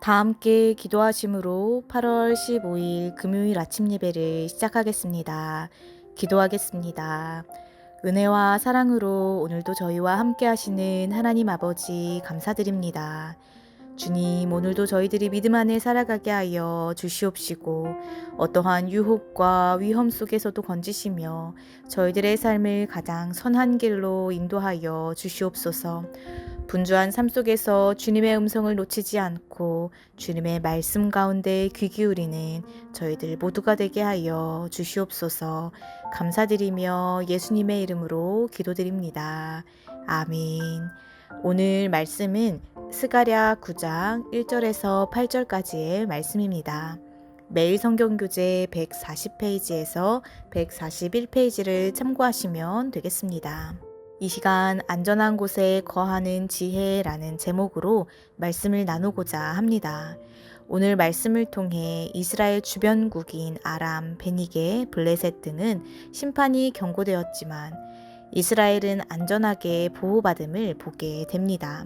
다 함께 기도하심으로 8월 15일 금요일 아침 예배를 시작하겠습니다. 기도하겠습니다. 은혜와 사랑으로 오늘도 저희와 함께 하시는 하나님 아버지 감사드립니다. 주님, 오늘도 저희들이 믿음 안에 살아가게 하여 주시옵시고 어떠한 유혹과 위험 속에서도 건지시며 저희들의 삶을 가장 선한 길로 인도하여 주시옵소서. 분주한 삶 속에서 주님의 음성을 놓치지 않고 주님의 말씀 가운데 귀 기울이는 저희들 모두가 되게 하여 주시옵소서. 감사드리며 예수님의 이름으로 기도드립니다. 아멘. 오늘 말씀은 스가랴 9장 1절에서 8절까지의 말씀입니다. 매일 성경교재 140페이지에서 141페이지를 참고하시면 되겠습니다. 이 시간 안전한 곳에 거하는 지혜라는 제목으로 말씀을 나누고자 합니다. 오늘 말씀을 통해 이스라엘 주변국인 아람, 베니게, 블레셋 등은 심판이 경고되었지만 이스라엘은 안전하게 보호받음을 보게 됩니다.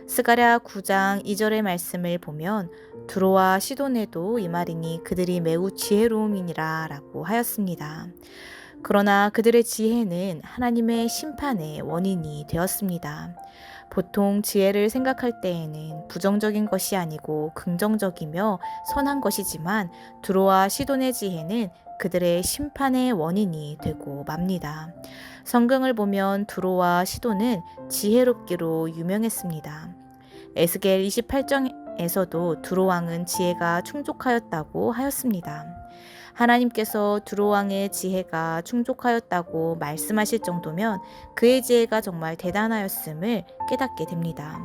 스가랴 9장 2절의 말씀을 보면 두로와 시돈에도 이 말이니 그들이 매우 지혜로움이니라 라고 하였습니다. 그러나 그들의 지혜는 하나님의 심판의 원인이 되었습니다. 보통 지혜를 생각할 때에는 부정적인 것이 아니고 긍정적이며 선한 것이지만 두로와 시돈의 지혜는 그들의 심판의 원인이 되고 맙니다. 성경을 보면 두로와 시돈은 지혜롭기로 유명했습니다. 에스겔 28장에서도 두로 왕은 지혜가 충족하였다고 하였습니다. 하나님께서 두로 왕의 지혜가 충족하였다고 말씀하실 정도면 그의 지혜가 정말 대단하였음을 깨닫게 됩니다.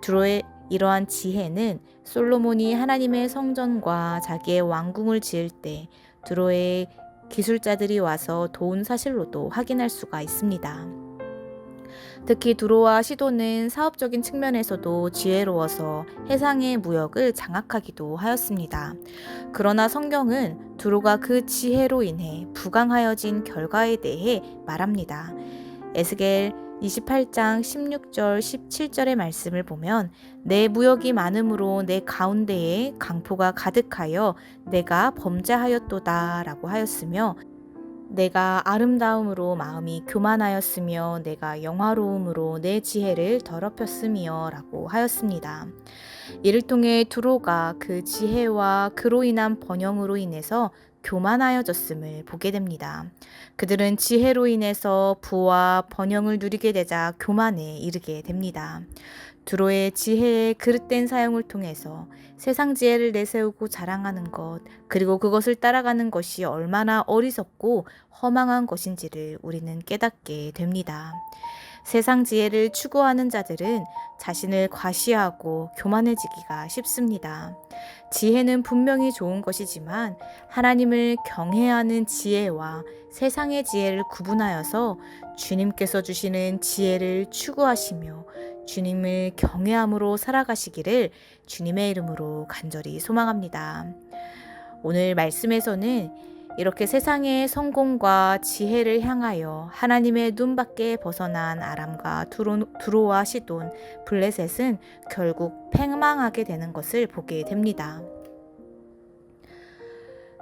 두로의 이러한 지혜는 솔로몬이 하나님의 성전과 자기의 왕궁을 지을 때 두로의 기술자들이 와서 도운 사실로도 확인할 수가 있습니다. 특히 두로와 시돈은 사업적인 측면에서도 지혜로워서 해상의 무역을 장악하기도 하였습니다. 그러나 성경은 두로가 그 지혜로 인해 부강하여진 결과에 대해 말합니다. 에스겔 28장 16절 17절의 말씀을 보면 내 무역이 많음으로 내 가운데에 강포가 가득하여 내가 범죄하였도다 라고 하였으며 내가 아름다움으로 마음이 교만하였으며 내가 영화로움으로 내 지혜를 더럽혔으며 라고 하였습니다. 이를 통해 두로가 그 지혜와 그로 인한 번영으로 인해서 교만하여졌음을 보게 됩니다. 그들은 지혜로 인해서 부와 번영을 누리게 되자 교만에 이르게 됩니다. 두로의 지혜의 그릇된 사용을 통해서 세상 지혜를 내세우고 자랑하는 것, 그리고 그것을 따라가는 것이 얼마나 어리석고 허망한 것인지를 우리는 깨닫게 됩니다. 세상 지혜를 추구하는 자들은 자신을 과시하고 교만해지기가 쉽습니다. 지혜는 분명히 좋은 것이지만 하나님을 경외하는 지혜와 세상의 지혜를 구분하여서 주님께서 주시는 지혜를 추구하시며 주님을 경외함으로 살아가시기를 주님의 이름으로 간절히 소망합니다. 오늘 말씀에서는 이렇게 세상의 성공과 지혜를 향하여 하나님의 눈밖에 벗어난 아람과 두로와 시돈, 블레셋은 결국 패망하게 되는 것을 보게 됩니다.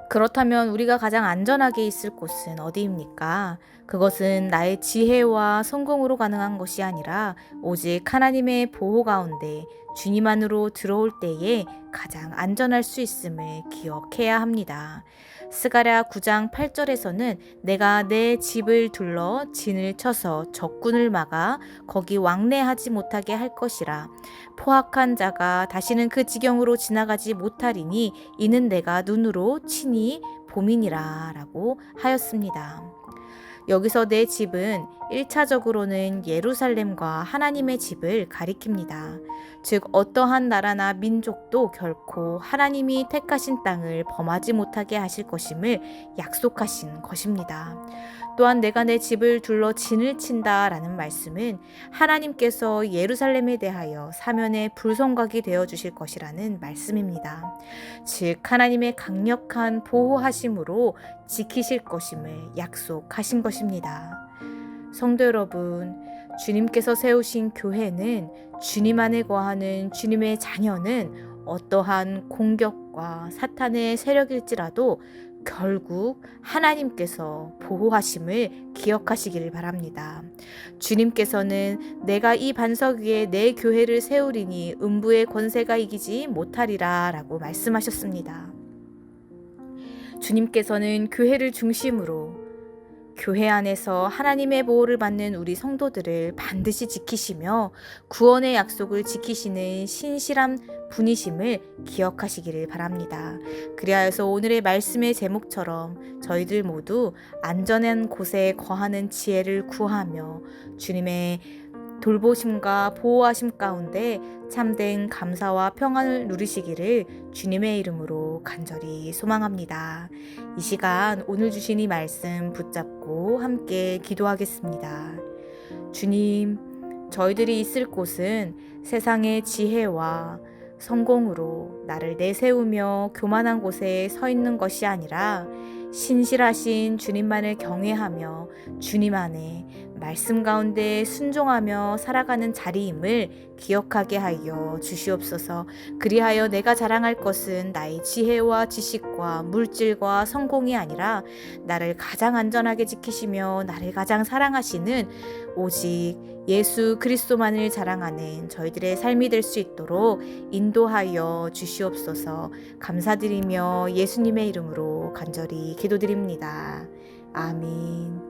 그렇다면 우리가 가장 안전하게 있을 곳은 어디입니까? 그것은 나의 지혜와 성공으로 가능한 것이 아니라 오직 하나님의 보호 가운데 주님 안으로 들어올 때에 가장 안전할 수 있음을 기억해야 합니다. 스가랴 9장 8절에서는 내가 내 집을 둘러 진을 쳐서 적군을 막아 거기 왕래하지 못하게 할 것이라. 포악한 자가 다시는 그 지경으로 지나가지 못하리니 이는 내가 눈으로 친히 봄이니라 라고 하였습니다. 여기서 내 집은 1차적으로는 예루살렘과 하나님의 집을 가리킵니다. 즉 어떠한 나라나 민족도 결코 하나님이 택하신 땅을 범하지 못하게 하실 것임을 약속하신 것입니다. 또한 내가 내 집을 둘러 진을 친다 라는 말씀은 하나님께서 예루살렘에 대하여 사면의 불성각이 되어 주실 것이라는 말씀입니다. 즉 하나님의 강력한 보호하심으로 지키실 것임을 약속하신 것입니다. 성도 여러분, 주님께서 세우신 교회는 주님 안에 거하는 주님의 자녀는 어떠한 공격과 사탄의 세력일지라도 결국 하나님께서 보호하심을 기억하시기를 바랍니다. 주님께서는 내가 이 반석 위에 내 교회를 세우리니 음부의 권세가 이기지 못하리라 라고 말씀하셨습니다. 주님께서는 교회를 중심으로 교회 안에서 하나님의 보호를 받는 우리 성도들을 반드시 지키시며 구원의 약속을 지키시는 신실한 분이심을 기억하시기를 바랍니다. 그리하여서 오늘의 말씀의 제목처럼 저희들 모두 안전한 곳에 거하는 지혜를 구하며 주님의 돌보심과 보호하심 가운데 참된 감사와 평안을 누리시기를 주님의 이름으로 간절히 소망합니다. 이 시간 오늘 주신 이 말씀 붙잡고 함께 기도하겠습니다. 주님, 저희들이 있을 곳은 세상의 지혜와 성공으로 나를 내세우며 교만한 곳에 서 있는 것이 아니라 신실하신 주님만을 경외하며 주님 안에 말씀 가운데 순종하며 살아가는 자리임을 기억하게 하여 주시옵소서. 그리하여 내가 자랑할 것은 나의 지혜와 지식과 물질과 성공이 아니라 나를 가장 안전하게 지키시며 나를 가장 사랑하시는 오직 예수 그리스도만을 자랑하는 저희들의 삶이 될 수 있도록 인도하여 주시옵소서. 감사드리며 예수님의 이름으로 간절히 기도드립니다. 아멘.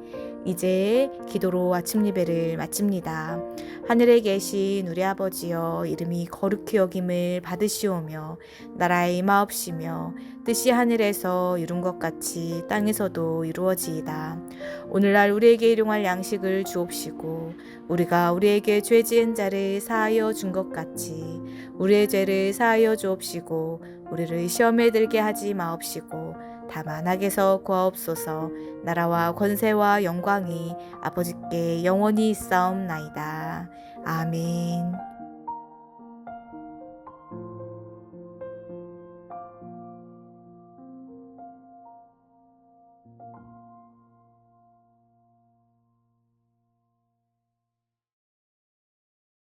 이제 기도로 아침 예배를 마칩니다. 하늘에 계신 우리 아버지여, 이름이 거룩히 여김을 받으시오며 나라의 임하옵시며 뜻이 하늘에서 이룬 것 같이 땅에서도 이루어지이다. 오늘날 우리에게 일용할 양식을 주옵시고 우리가 우리에게 죄 지은 자를 사하여 준 것 같이 우리의 죄를 사하여 주옵시고 우리를 시험에 들게 하지 마옵시고 다만 악에서 구하옵소서. 나라와 권세와 영광이 아버지께 영원히 있사옵나이다. 아멘.